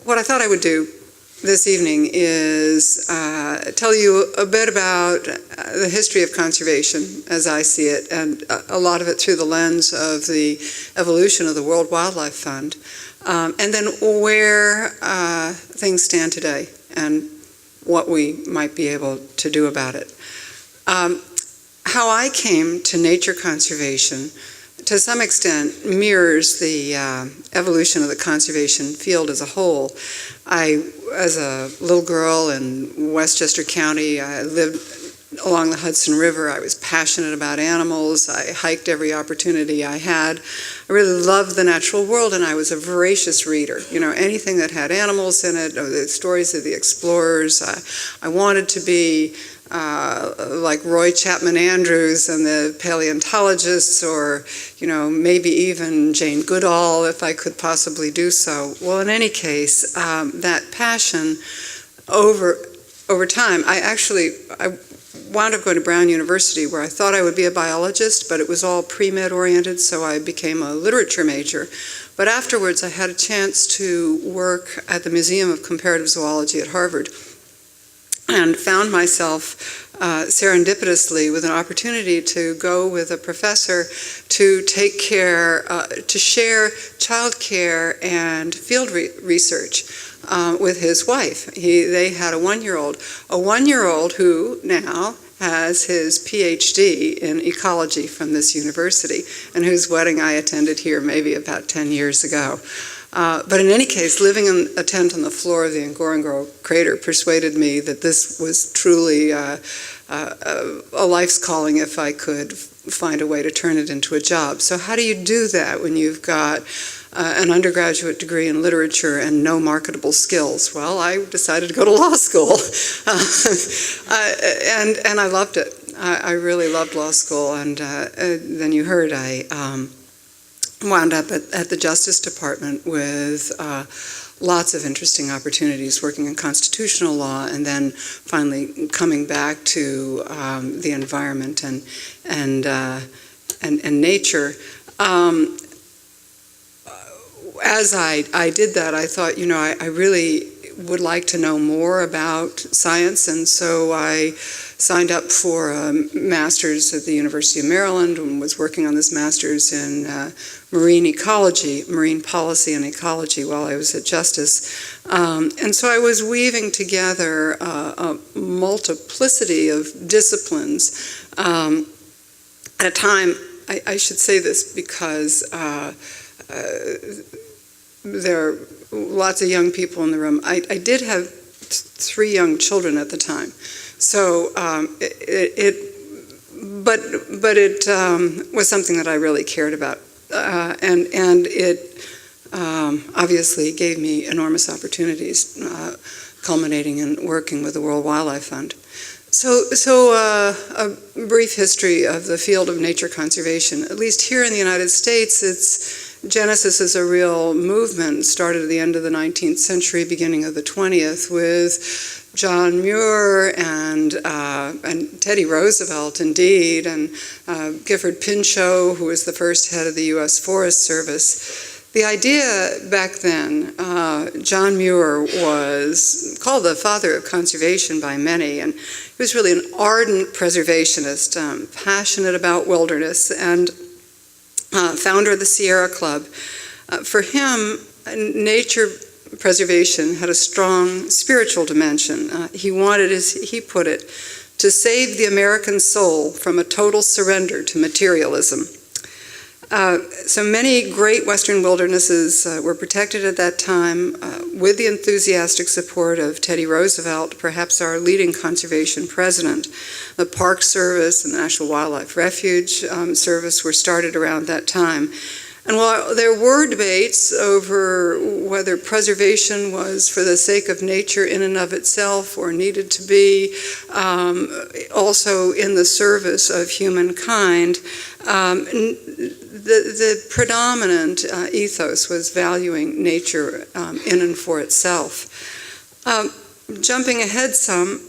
what I thought I would do this evening is tell you a bit about the history of conservation as I see it, and a lot of it through the lens of the evolution of the World Wildlife Fund, and then where things stand today and what we might be able to do about it. How I came to nature conservation to some extent mirrors the evolution of the conservation field as a whole. As a little girl in Westchester County, I lived along the Hudson River. I was passionate about animals. I hiked every opportunity I had. I really loved the natural world, and I was a voracious reader. You know, anything that had animals in it, or the stories of the explorers. I wanted to be like Roy Chapman Andrews and the paleontologists, or, you know, maybe even Jane Goodall, if I could possibly do so. Well, in any case, that passion over time, I wound up going to Brown University, where I thought I would be a biologist, but it was all pre-med oriented, so I became a literature major. But afterwards, I had a chance to work at the Museum of Comparative Zoology at Harvard, and found myself serendipitously with an opportunity to go with a professor to take care, to share child care and field research with his wife. They had a one-year-old who now has his PhD in ecology from this university, and whose wedding I attended here maybe about 10 years ago. But in any case, living in a tent on the floor of the Ngorongoro crater persuaded me that this was truly a life's calling if I could find a way to turn it into a job. So how do you do that when you've got an undergraduate degree in literature and no marketable skills? Well, I decided to go to law school, and I loved it. I really loved law school, and then you heard I wound up at the Justice Department with lots of interesting opportunities working in constitutional law, and then finally coming back to the environment and nature. As I did that, I thought, you know, I really would like to know more about science, and so I signed up for a master's at the University of Maryland and was working on this master's in marine ecology, marine policy and ecology while I was at Justice. And so I was weaving together a multiplicity of disciplines at a time. I should say this because there are lots of young people in the room. I did have 3 young children at the time, so it was something that I really cared about, and it obviously gave me enormous opportunities, culminating in working with the World Wildlife Fund. So a brief history of the field of nature conservation. At least here in the United States, its genesis is a real movement, started at the end of the 19th century, beginning of the 20th, with John Muir and Teddy Roosevelt, indeed, and Gifford Pinchot, who was the first head of the U.S. Forest Service. The idea back then, John Muir was called the father of conservation by many, and he was really an ardent preservationist, passionate about wilderness, and founder of the Sierra Club. For him, nature preservation had a strong spiritual dimension. He wanted, as he put it, to save the American soul from a total surrender to materialism. So many great Western wildernesses were protected at that time with the enthusiastic support of Teddy Roosevelt, perhaps our leading conservation president. The Park Service and the National Wildlife Refuge Service were started around that time. And while there were debates over whether preservation was for the sake of nature in and of itself or needed to be also in the service of humankind, the predominant ethos was valuing nature in and for itself. Jumping ahead some,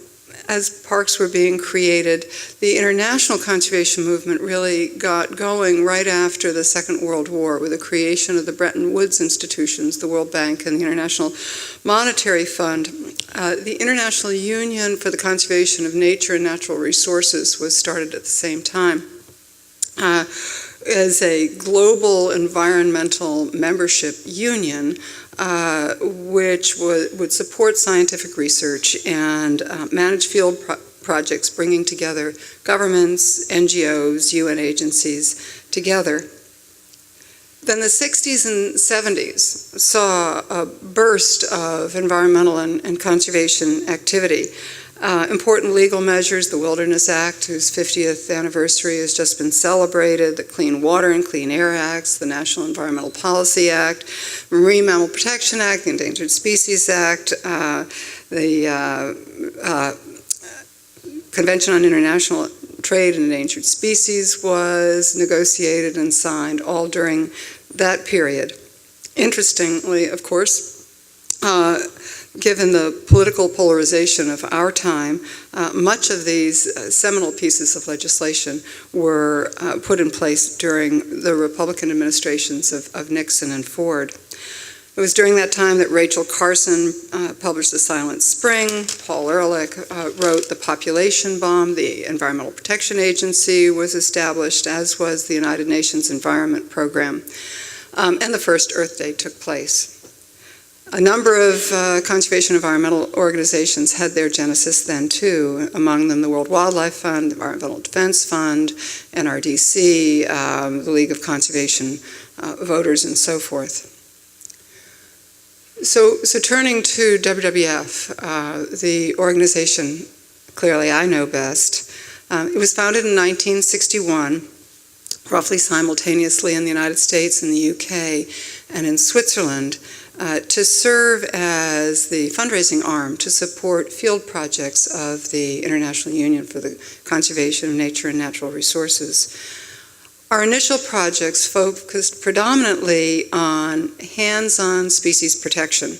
as parks were being created, the international conservation movement really got going right after the Second World War with the creation of the Bretton Woods institutions, the World Bank and the International Monetary Fund. The International Union for the Conservation of Nature and Natural Resources was started at the same time. As a global environmental membership union, which would support scientific research and manage field projects, bringing together governments, NGOs, UN agencies together. Then the 60s and 70s saw a burst of environmental and conservation activity. Important legal measures, the Wilderness Act, whose 50th anniversary has just been celebrated, the Clean Water and Clean Air Acts, the National Environmental Policy Act, Marine Mammal Protection Act, the Endangered Species Act, the Convention on International Trade in Endangered Species was negotiated and signed all during that period. Interestingly, of course, given the political polarization of our time, much of these seminal pieces of legislation were put in place during the Republican administrations of Nixon and Ford. It was during that time that Rachel Carson published The Silent Spring, Paul Ehrlich wrote The Population Bomb, the Environmental Protection Agency was established, as was the United Nations Environment Program, and the first Earth Day took place. A number of conservation environmental organizations had their genesis then too, among them the World Wildlife Fund, the Environmental Defense Fund, NRDC, the League of Conservation Voters, and so forth. So turning to WWF, the organization clearly I know best, it was founded in 1961, roughly simultaneously in the United States, in the UK, and in Switzerland, to serve as the fundraising arm to support field projects of the International Union for the Conservation of Nature and Natural Resources. Our initial projects focused predominantly on hands-on species protection,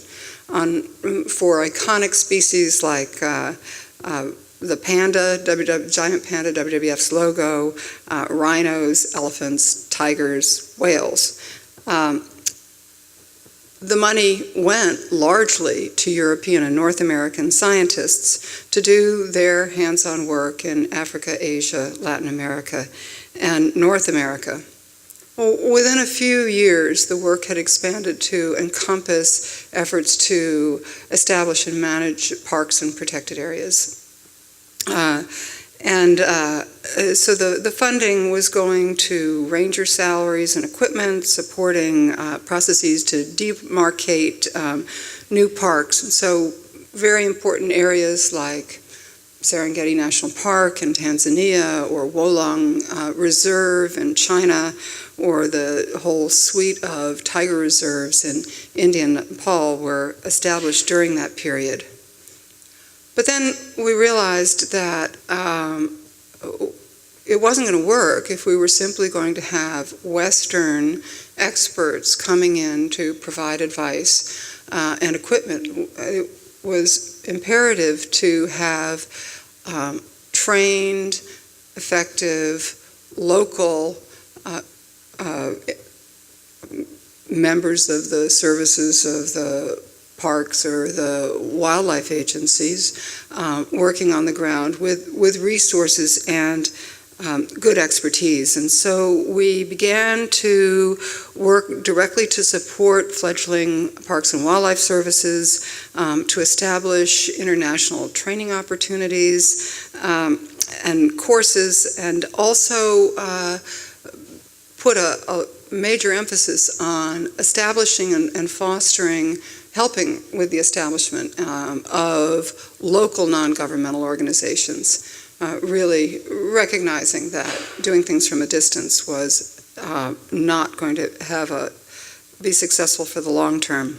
for iconic species like the panda, giant panda, WWF's logo, rhinos, elephants, tigers, whales. The money went largely to European and North American scientists to do their hands-on work in Africa, Asia, Latin America, and North America. Well, within a few years, the work had expanded to encompass efforts to establish and manage parks and protected areas. So the funding was going to ranger salaries and equipment, supporting processes to demarcate new parks. And so very important areas like Serengeti National Park in Tanzania, or Wolong Reserve in China, or the whole suite of tiger reserves in India and Nepal were established during that period. But then we realized that it wasn't going to work if we were simply going to have Western experts coming in to provide advice and equipment. It was imperative to have trained, effective, local members of the services of the parks or the wildlife agencies working on the ground with resources and good expertise. And so we began to work directly to support fledgling parks and wildlife services, to establish international training opportunities and courses, and also put a major emphasis on establishing and fostering, helping with the establishment of local non-governmental organizations, really recognizing that doing things from a distance was not going to be successful for the long term.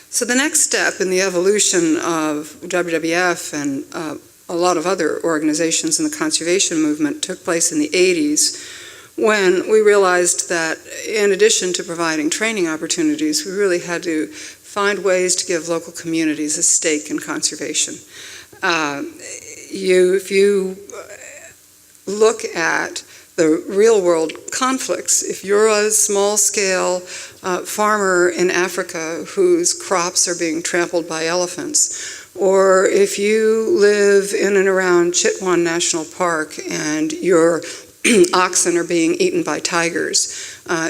So the next step in the evolution of WWF and a lot of other organizations in the conservation movement took place in the 80s, when we realized that in addition to providing training opportunities, we really had to find ways to give local communities a stake in conservation. If you look at the real world conflicts, if you're a small scale farmer in Africa whose crops are being trampled by elephants, or if you live in and around Chitwan National Park and your oxen are being eaten by tigers,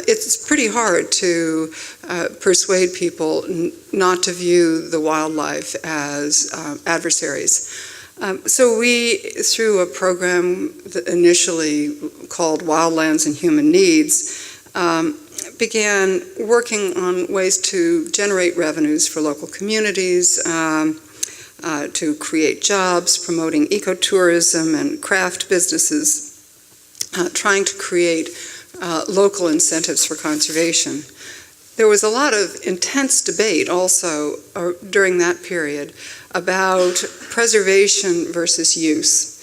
it's pretty hard to persuade people not to view the wildlife as adversaries. So we, through a program that initially called Wildlands and Human Needs, began working on ways to generate revenues for local communities, to create jobs, promoting ecotourism and craft businesses, trying to create local incentives for conservation. There was a lot of intense debate also during that period about preservation versus use.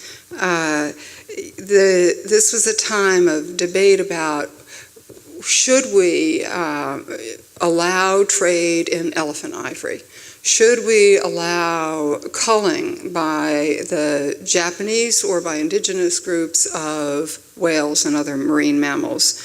This was a time of debate about should we allow trade in elephant ivory? Should we allow culling by the Japanese or by indigenous groups of whales and other marine mammals?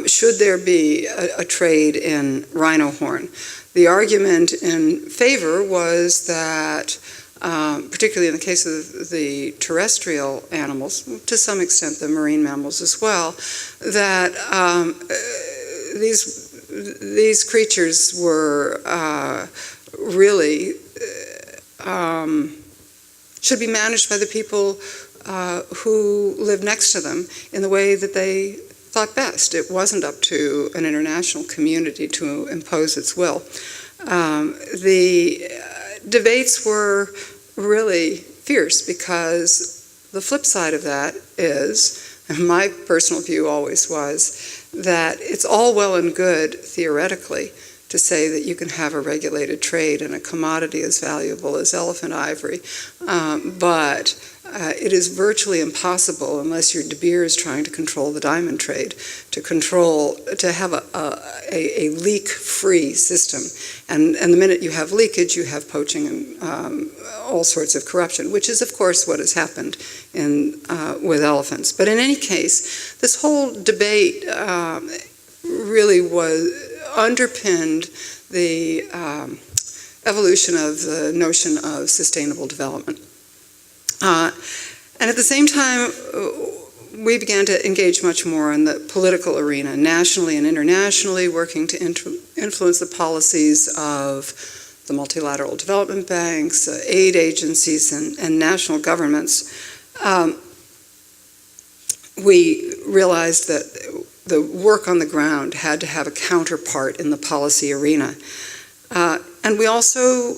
Should there be a trade in rhino horn? The argument in favor was that, particularly in the case of the terrestrial animals, to some extent the marine mammals as well, that these creatures were really should be managed by the people who live next to them in the way that they thought best. It wasn't up to an international community to impose its will. The debates were really fierce because the flip side of that is, and my personal view always was, that it's all well and good theoretically to say that you can have a regulated trade in a commodity as valuable as elephant ivory, but it is virtually impossible, unless you're De Beers trying to control the diamond trade, to have a leak-free system. And the minute you have leakage, you have poaching and all sorts of corruption, which is, of course, what has happened with elephants. But in any case, this whole debate really underpinned the evolution of the notion of sustainable development. And at the same time, we began to engage much more in the political arena, nationally and internationally, working to influence the policies of the multilateral development banks, aid agencies, and national governments. We realized that the work on the ground had to have a counterpart in the policy arena. And we also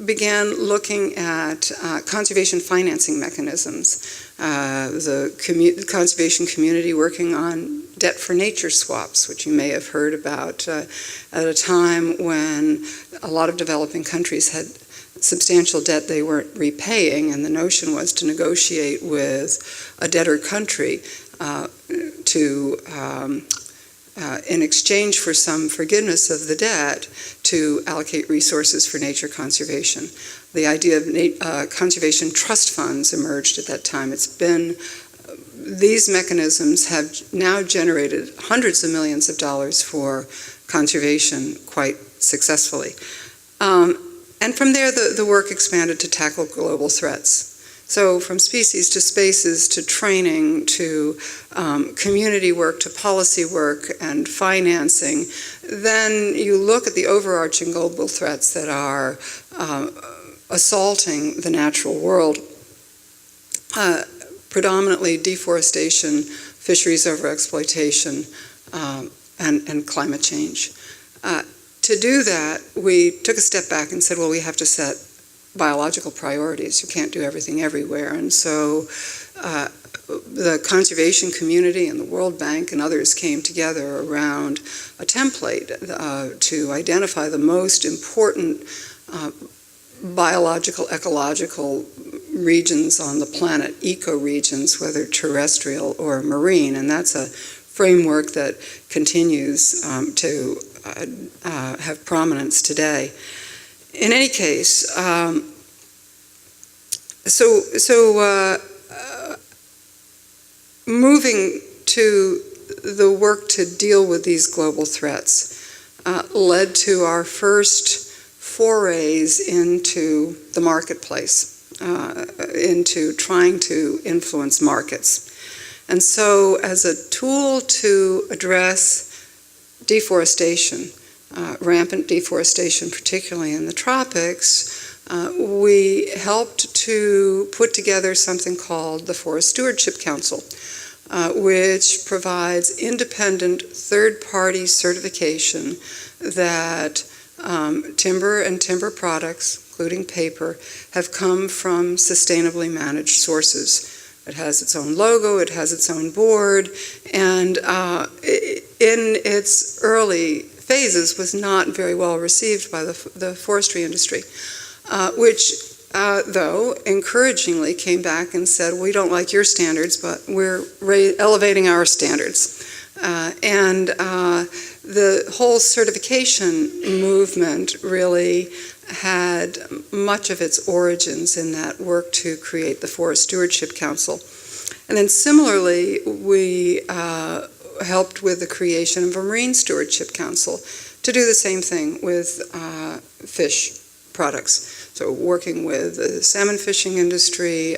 began looking at conservation financing mechanisms. The conservation community working on debt for nature swaps, which you may have heard about at a time when a lot of developing countries had substantial debt they weren't repaying, and the notion was to negotiate with a debtor country in exchange for some forgiveness of the debt, to allocate resources for nature conservation. The idea of conservation trust funds emerged at that time. These mechanisms have now generated hundreds of millions of dollars for conservation quite successfully. And from there, the work expanded to tackle global threats. So from species to spaces to training to community work to policy work and financing, then you look at the overarching global threats that are assaulting the natural world, predominantly deforestation, fisheries overexploitation, and climate change. To do that, we took a step back and said, well, we have to set biological priorities. You can't do everything everywhere. And so the conservation community and the World Bank and others came together around a template to identify the most important biological, ecological regions on the planet, ecoregions, whether terrestrial or marine. And that's a framework that continues to have prominence today. In any case, Moving to the work to deal with these global threats led to our first forays into the marketplace, into trying to influence markets. And so as a tool to address deforestation, rampant deforestation, particularly in the tropics, we helped to put together something called the Forest Stewardship Council, which provides independent third-party certification that timber and timber products, including paper, have come from sustainably managed sources. It has its own logo, it has its own board, and in its early phases was not very well received by the forestry industry, which though encouragingly came back and said, we don't like your standards, but we're elevating our standards. And the whole certification movement really had much of its origins in that work to create the Forest Stewardship Council. And then similarly, we helped with the creation of a Marine Stewardship Council to do the same thing with fish products. So working with the salmon fishing industry,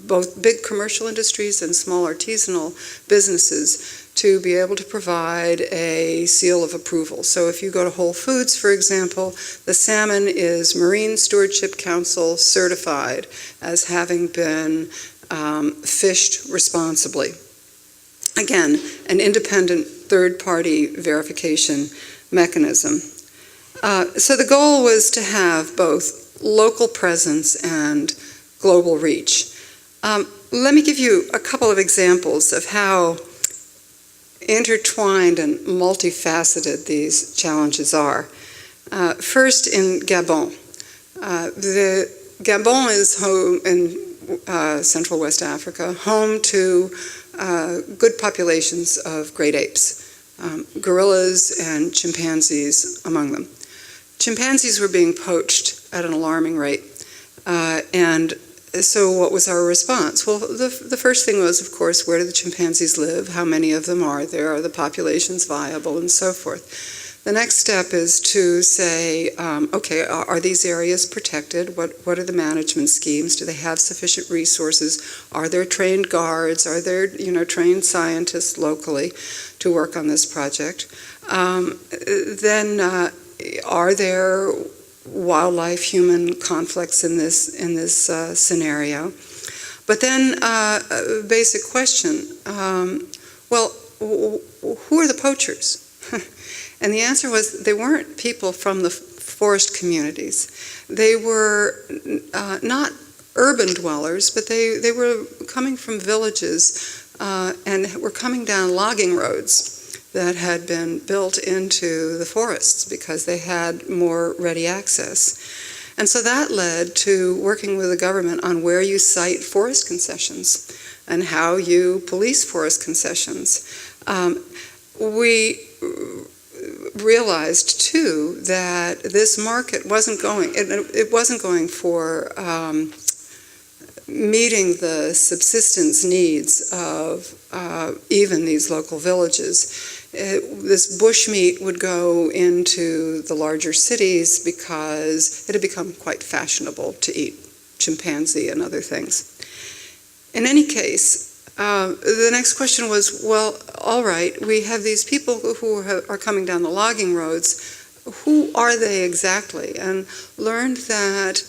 both big commercial industries and small artisanal businesses, to be able to provide a seal of approval. So if you go to Whole Foods, for example, the salmon is Marine Stewardship Council certified as having been fished responsibly. Again, an independent third-party verification mechanism. So the goal was to have both local presence and global reach. Let me give you a couple of examples of how intertwined and multifaceted these challenges are. First, in Gabon. Gabon is home in Central West Africa, home to good populations of great apes, gorillas and chimpanzees among them. Chimpanzees were being poached at an alarming rate, and so what was our response? Well, the first thing was, of course, where do the chimpanzees live? How many of them are there? Are the populations viable? And so forth. The next step is to say, okay, are these areas protected? What are the management schemes? Do they have sufficient resources? Are there trained guards? Are there trained scientists locally to work on this project? Then are there wildlife-human conflicts in this scenario? But then a basic question, well, who are the poachers? And the answer was they weren't people from the forest communities. They were not urban dwellers, but they were coming from villages and were coming down logging roads that had been built into the forests because they had more ready access. And so that led to working with the government on where you site forest concessions and how you police forest concessions. We realized too that this market wasn't going, it wasn't going for meeting the subsistence needs of even these local villages. This bushmeat would go into the larger cities because it had become quite fashionable to eat chimpanzee and other things. In any case, the next question was, well, all right, we have these people who are coming down the logging roads. Who are they exactly? And learned that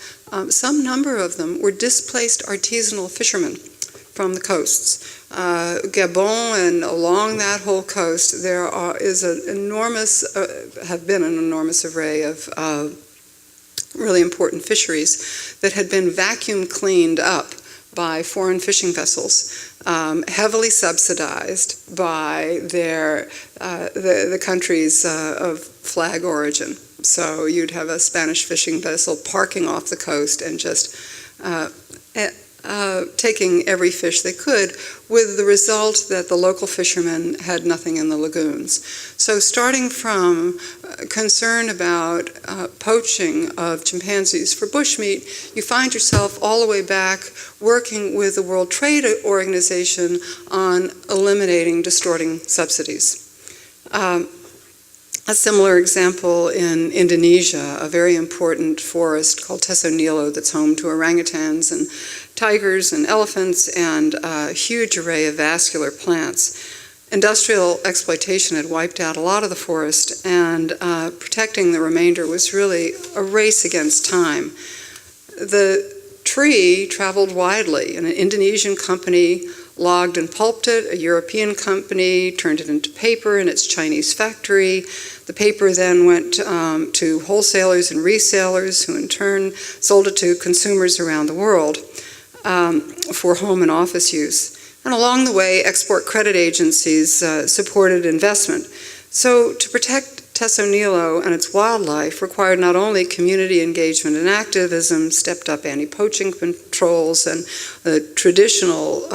some number of them were displaced artisanal fishermen from the coasts. Gabon and along that whole coast, there is an enormous, have been an enormous array of really important fisheries that had been vacuum cleaned up by foreign fishing vessels, heavily subsidized by the countries of flag origin. So you'd have a Spanish fishing vessel parking off the coast and just taking every fish they could, with the result that the local fishermen had nothing in the lagoons. So starting from concern about poaching of chimpanzees for bushmeat, you find yourself all the way back working with the World Trade Organization on eliminating distorting subsidies. A similar example in Indonesia, a very important forest called Tesonilo that's home to orangutans and tigers and elephants and a huge array of vascular plants. Industrial exploitation had wiped out a lot of the forest, and protecting the remainder was really a race against time. The tree traveled widely, and an Indonesian company logged and pulped it. A European company turned it into paper in its Chinese factory. The paper then went to wholesalers and resellers, who in turn sold it to consumers around the world for home and office use. And along the way, export credit agencies supported investment. So to protect Tesonilo and its wildlife required not only community engagement and activism, stepped up anti-poaching controls and the traditional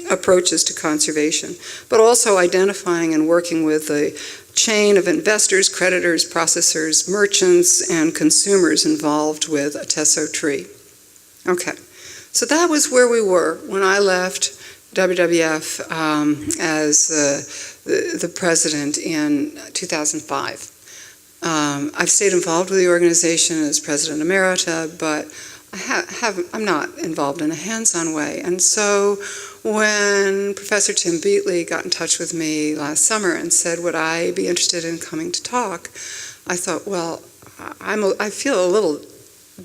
approaches to conservation, but also identifying and working with the chain of investors, creditors, processors, merchants, and consumers involved with a teso tree. Okay, so that was where we were when I left WWF as the president in 2005. I've stayed involved with the organization as president emerita, but I'm not involved in a hands-on way. And so when Professor Tim Beatley got in touch with me last summer and said, would I be interested in coming to talk, I thought, well, I feel a little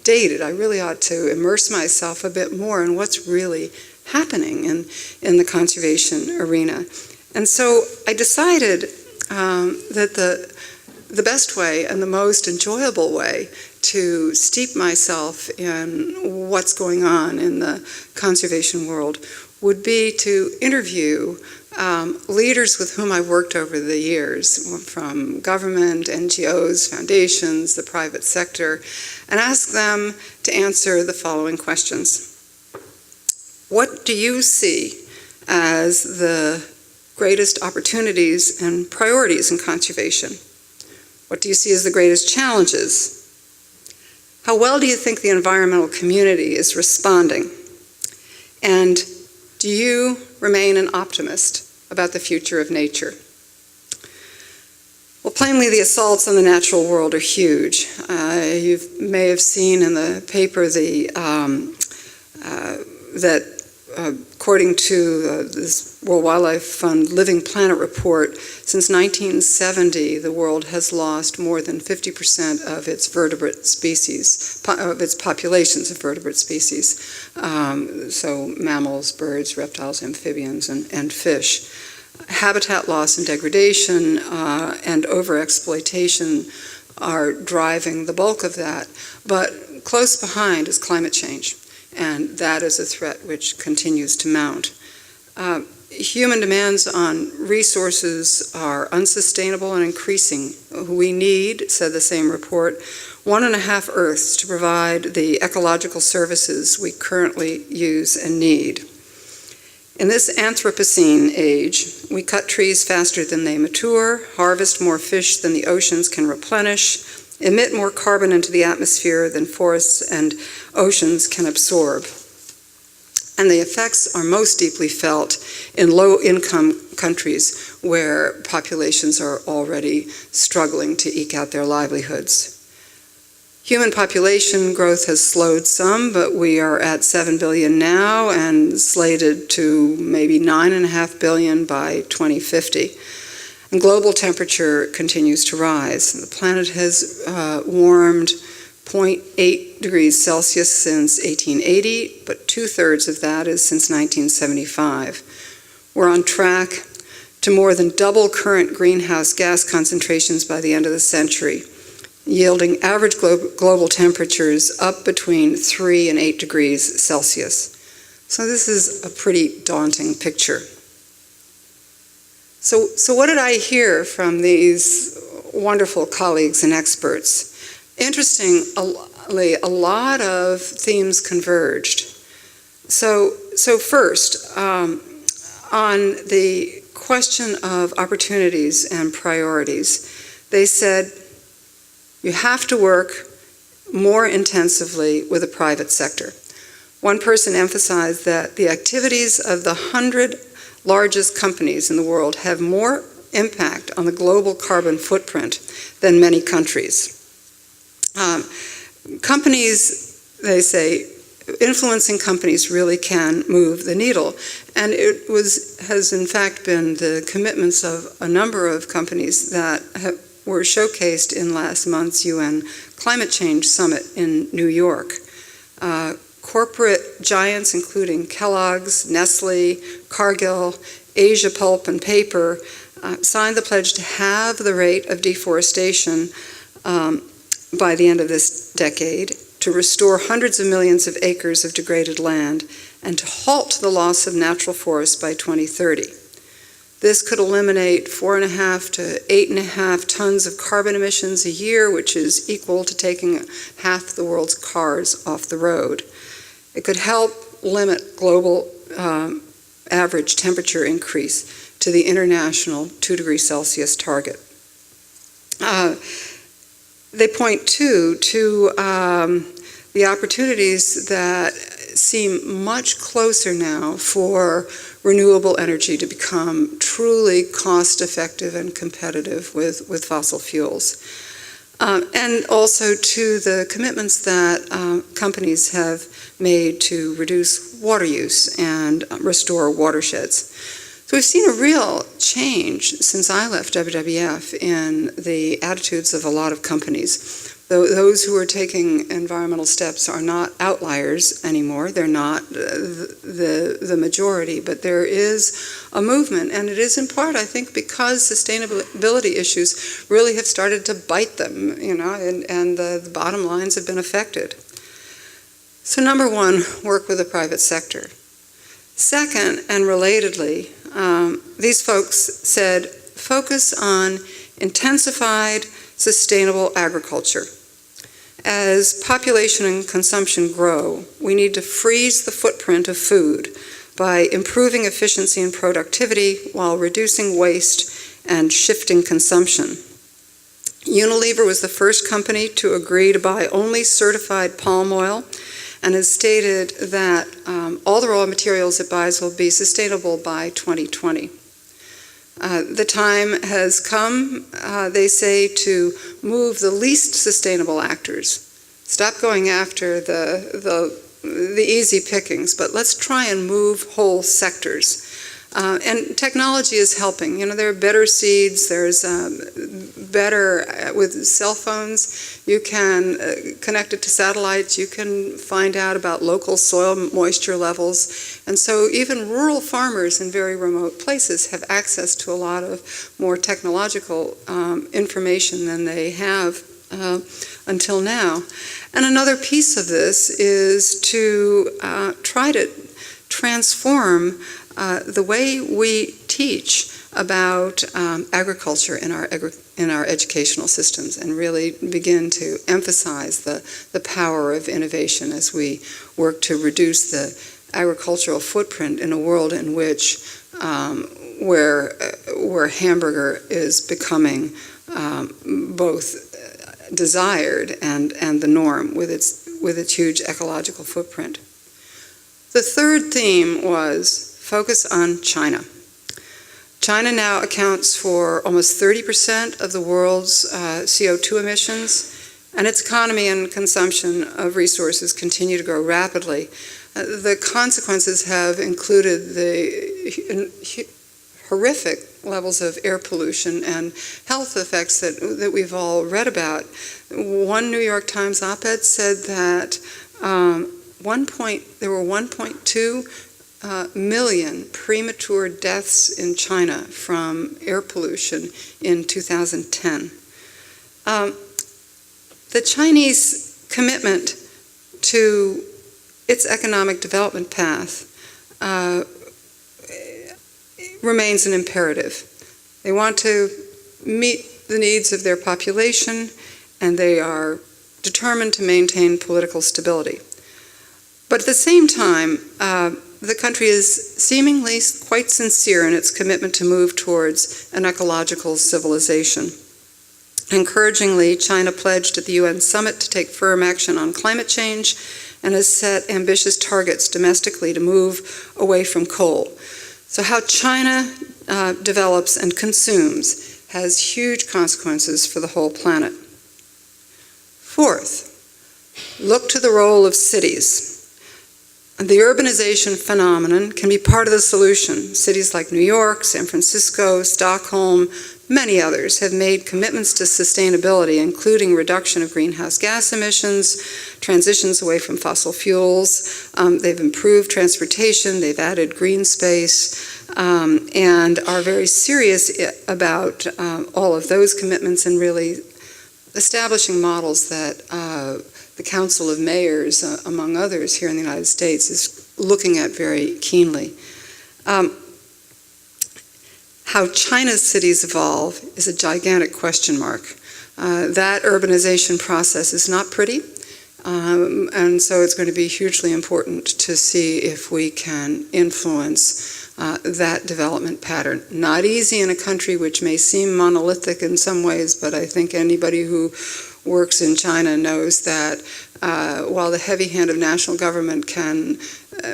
dated. I really ought to immerse myself a bit more in what's really happening in the conservation arena. And so I decided that the best way and the most enjoyable way to steep myself in what's going on in the conservation world would be to interview leaders with whom I've worked over the years, from government, NGOs, foundations, the private sector, and ask them to answer the following questions. What do you see as the greatest opportunities and priorities in conservation? What do you see as the greatest challenges? How well do you think the environmental community is responding? And do you remain an optimist about the future of nature? Well, plainly the assaults on the natural world are huge. You may have seen in the paper that according to this World Wildlife Fund Living Planet report, since 1970, the world has lost more than 50% of its vertebrate species, of its populations of vertebrate species. So mammals, birds, reptiles, amphibians, and fish. Habitat loss and degradation and overexploitation are driving the bulk of that. But close behind is climate change. And that is a threat which continues to mount. Human demands on resources are unsustainable and increasing. We need, said the same report, 1.5 Earths to provide the ecological services we currently use and need. In this Anthropocene age, we cut trees faster than they mature, harvest more fish than the oceans can replenish, emit more carbon into the atmosphere than forests and oceans can absorb. And the effects are most deeply felt in low-income countries where populations are already struggling to eke out their livelihoods. Human population growth has slowed some, but we are at 7 billion now and slated to maybe 9.5 billion by 2050. And global temperature continues to rise. The planet has warmed 0.8 degrees Celsius since 1880, but 2/3 of that is since 1975. We're on track to more than double current greenhouse gas concentrations by the end of the century, yielding average global temperatures up between 3 and 8 degrees Celsius. So this is a pretty daunting picture. So what did I hear from these wonderful colleagues and experts? Interestingly, a lot of themes converged. So first, on the question of opportunities and priorities, they said you have to work more intensively with the private sector. One person emphasized that the activities of the 100 largest companies in the world have more impact on the global carbon footprint than many countries. Companies, they say, influencing companies really can move the needle. And it has in fact been the commitments of a number of companies that were showcased in last month's UN Climate Change Summit in New York. Corporate giants including Kellogg's, Nestle, Cargill, Asia Pulp and Paper signed the pledge to halve the rate of deforestation by the end of this decade, to restore hundreds of millions of acres of degraded land, and to halt the loss of natural forests by 2030. This could eliminate 4.5 to 8.5 tons of carbon emissions a year, which is equal to taking half the world's cars off the road. It could help limit global average temperature increase to the international 2 degrees Celsius target. They point to the opportunities that seem much closer now for renewable energy to become truly cost-effective and competitive with fossil fuels. And also to the commitments that companies have made to reduce water use and restore watersheds. So we've seen a real change since I left WWF in the attitudes of a lot of companies. Those who are taking environmental steps are not outliers anymore. They're not the majority, but there is a movement, and it is in part, I think, because sustainability issues really have started to bite them, and the bottom lines have been affected. So number one, work with the private sector. Second, and relatedly, these folks said, focus on intensified, sustainable agriculture. As population and consumption grow, we need to freeze the footprint of food by improving efficiency and productivity while reducing waste and shifting consumption. Unilever was the first company to agree to buy only certified palm oil, and has stated that all the raw materials it buys will be sustainable by 2020. The time has come, they say, to move the least sustainable actors. Stop going after the easy pickings, but let's try and move whole sectors. And technology is helping. There are better seeds, there's better, with cell phones, you can connect it to satellites, you can find out about local soil moisture levels. And so even rural farmers in very remote places have access to a lot of more technological information than they have until now. And another piece of this is to try to transform the way we teach about agriculture in our educational systems, and really begin to emphasize the power of innovation as we work to reduce the agricultural footprint in a world in which where hamburger is becoming both desired and the norm with its huge ecological footprint. The third theme was focus on China. China now accounts for almost 30% of the world's CO2 emissions, and its economy and consumption of resources continue to grow rapidly. The consequences have included the horrific levels of air pollution and health effects that we've all read about. One New York Times op-ed said that there were 1.2 million premature deaths in China from air pollution in 2010. The Chinese commitment to its economic development path remains an imperative. They want to meet the needs of their population, and they are determined to maintain political stability. But at the same time, the country is seemingly quite sincere in its commitment to move towards an ecological civilization. Encouragingly, China pledged at the UN summit to take firm action on climate change and has set ambitious targets domestically to move away from coal. So how China develops and consumes has huge consequences for the whole planet. Fourth, look to the role of cities. The urbanization phenomenon can be part of the solution. Cities like New York, San Francisco, Stockholm, many others have made commitments to sustainability, including reduction of greenhouse gas emissions, transitions away from fossil fuels. They've improved transportation, they've added green space, and are very serious about all of those commitments and really establishing models that the Council of Mayors, among others here in the United States, is looking at very keenly. How China's cities evolve is a gigantic question mark. That urbanization process is not pretty, and so it's going to be hugely important to see if we can influence that development pattern. Not easy in a country which may seem monolithic in some ways, but I think anybody who works in China knows that while the heavy hand of national government can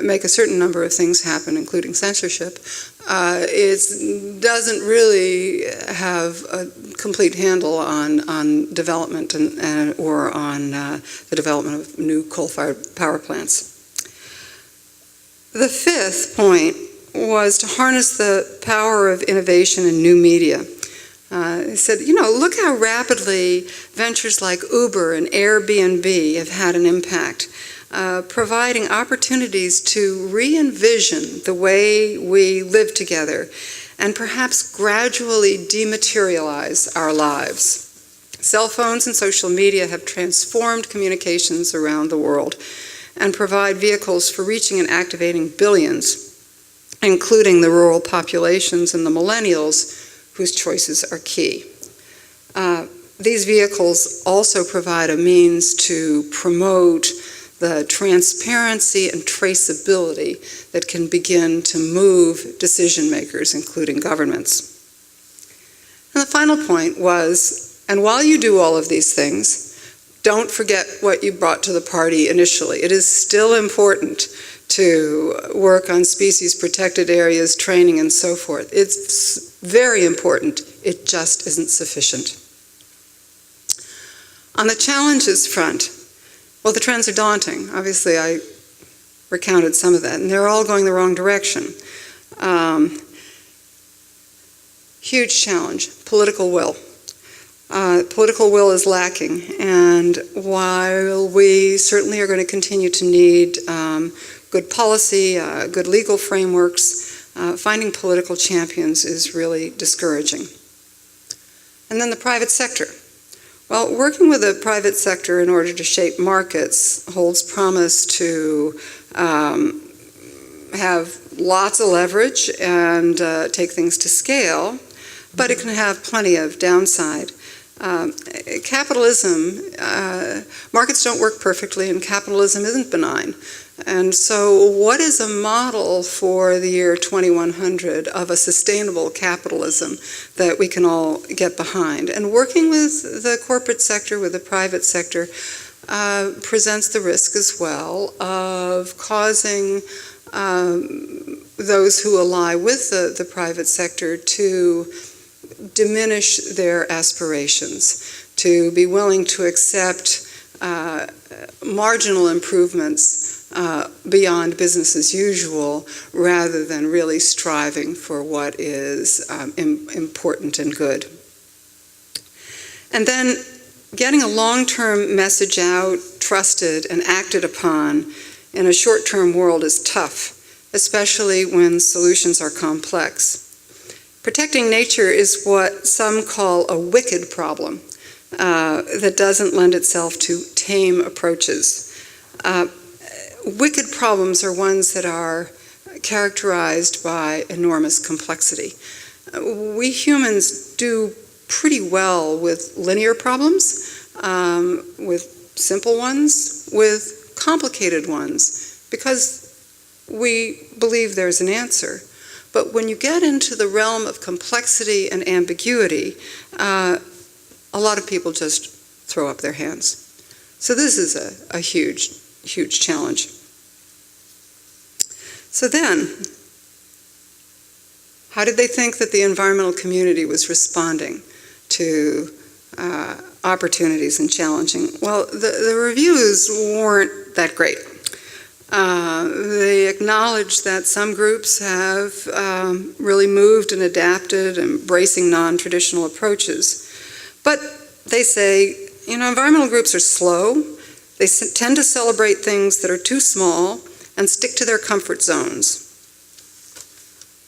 make a certain number of things happen, including censorship, it doesn't really have a complete handle on development or on the development of new coal-fired power plants. The fifth point was to harness the power of innovation in new media. He said, look how rapidly ventures like Uber and Airbnb have had an impact, providing opportunities to re-envision the way we live together and perhaps gradually dematerialize our lives. Cell phones and social media have transformed communications around the world and provide vehicles for reaching and activating billions, including the rural populations and the millennials whose choices are key. These vehicles also provide a means to promote the transparency and traceability that can begin to move decision makers, including governments. And the final point was, and while you do all of these things, don't forget what you brought to the party initially. It is still important to work on species protected areas, training, and so forth. It's very important. It just isn't sufficient. On the challenges front, well, the trends are daunting. Obviously, I recounted some of that, and they're all going the wrong direction. Huge challenge, political will. Political will is lacking, and while we certainly are going to continue to need good policy, good legal frameworks, finding political champions is really discouraging. And then the private sector. Well, working with the private sector in order to shape markets holds promise to have lots of leverage and take things to scale, but it can have plenty of downside. Capitalism, markets don't work perfectly, and capitalism isn't benign. And so what is a model for the year 2100 of a sustainable capitalism that we can all get behind? And working with the corporate sector, with the private sector, presents the risk as well of causing those who ally with the private sector to diminish their aspirations, to be willing to accept marginal improvements beyond business as usual, rather than really striving for what is important and good. And then getting a long-term message out, trusted and acted upon in a short-term world is tough, especially when solutions are complex. Protecting nature is what some call a wicked problem that doesn't lend itself to tame approaches. Wicked problems are ones that are characterized by enormous complexity. We humans do pretty well with linear problems, with simple ones, with complicated ones, because we believe there's an answer. But when you get into the realm of complexity and ambiguity, a lot of people just throw up their hands. So this is a huge, huge challenge. So then, how did they think that the environmental community was responding to opportunities and challenging? Well, the reviews weren't that great. They acknowledged that some groups have really moved and adapted, embracing non-traditional approaches. But they say, environmental groups are slow. They tend to celebrate things that are too small and stick to their comfort zones.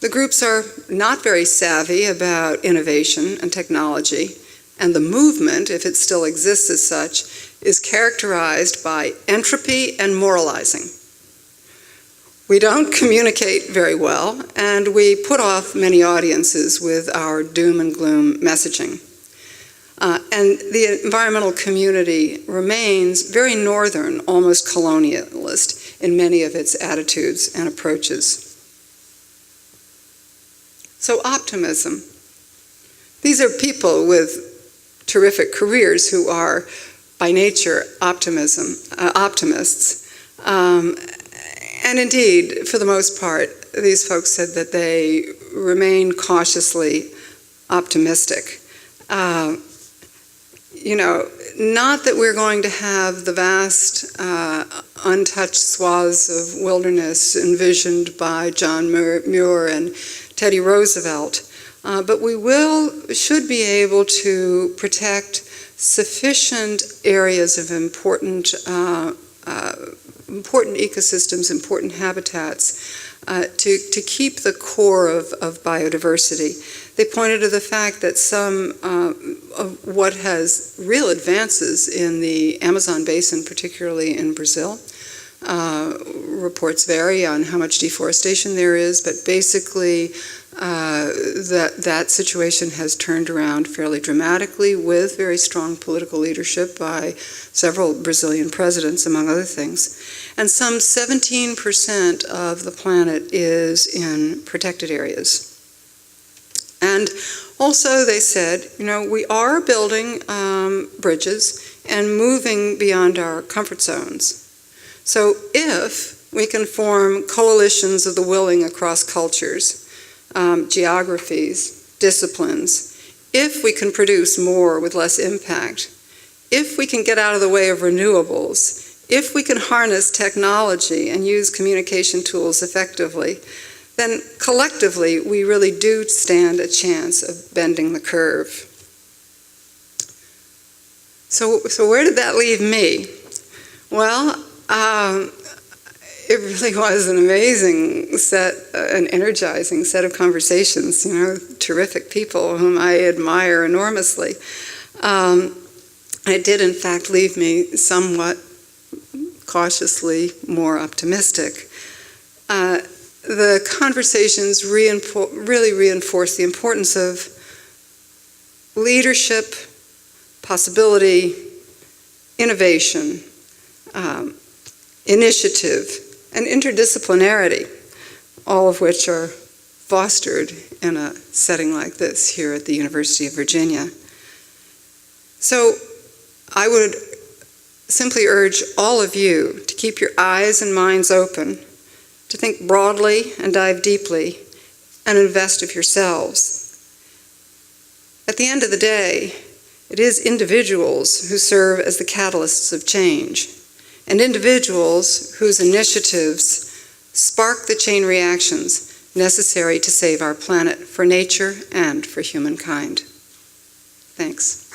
The groups are not very savvy about innovation and technology, and the movement, if it still exists as such, is characterized by entropy and moralizing. We don't communicate very well, and we put off many audiences with our doom and gloom messaging. And the environmental community remains very northern, almost colonialist in many of its attitudes and approaches. So optimism. These are people with terrific careers who are, by nature, optimists. And indeed, for the most part, these folks said that they remain cautiously optimistic. Not that we're going to have the vast, untouched swaths of wilderness envisioned by John Muir and Teddy Roosevelt, but we should be able to protect sufficient areas of important ecosystems, important habitats, to keep the core of biodiversity. They pointed to the fact that some of what has real advances in the Amazon basin, particularly in Brazil, reports vary on how much deforestation there is, but basically that situation has turned around fairly dramatically with very strong political leadership by several Brazilian presidents, among other things. And some 17% of the planet is in protected areas. And also they said, we are building bridges and moving beyond our comfort zones. So if we can form coalitions of the willing across cultures, geographies, disciplines, if we can produce more with less impact, if we can get out of the way of renewables, if we can harness technology and use communication tools effectively, then collectively we really do stand a chance of bending the curve. So where did that leave me? Well, it really was an amazing an energizing set of conversations, terrific people whom I admire enormously. It did, in fact, leave me somewhat cautiously more optimistic. The conversations really reinforced the importance of leadership, possibility, innovation, initiative, and interdisciplinarity, all of which are fostered in a setting like this here at the University of Virginia. So I would simply urge all of you to keep your eyes and minds open, to think broadly and dive deeply, and invest of yourselves. At the end of the day, it is individuals who serve as the catalysts of change, and individuals whose initiatives spark the chain reactions necessary to save our planet for nature and for humankind. Thanks.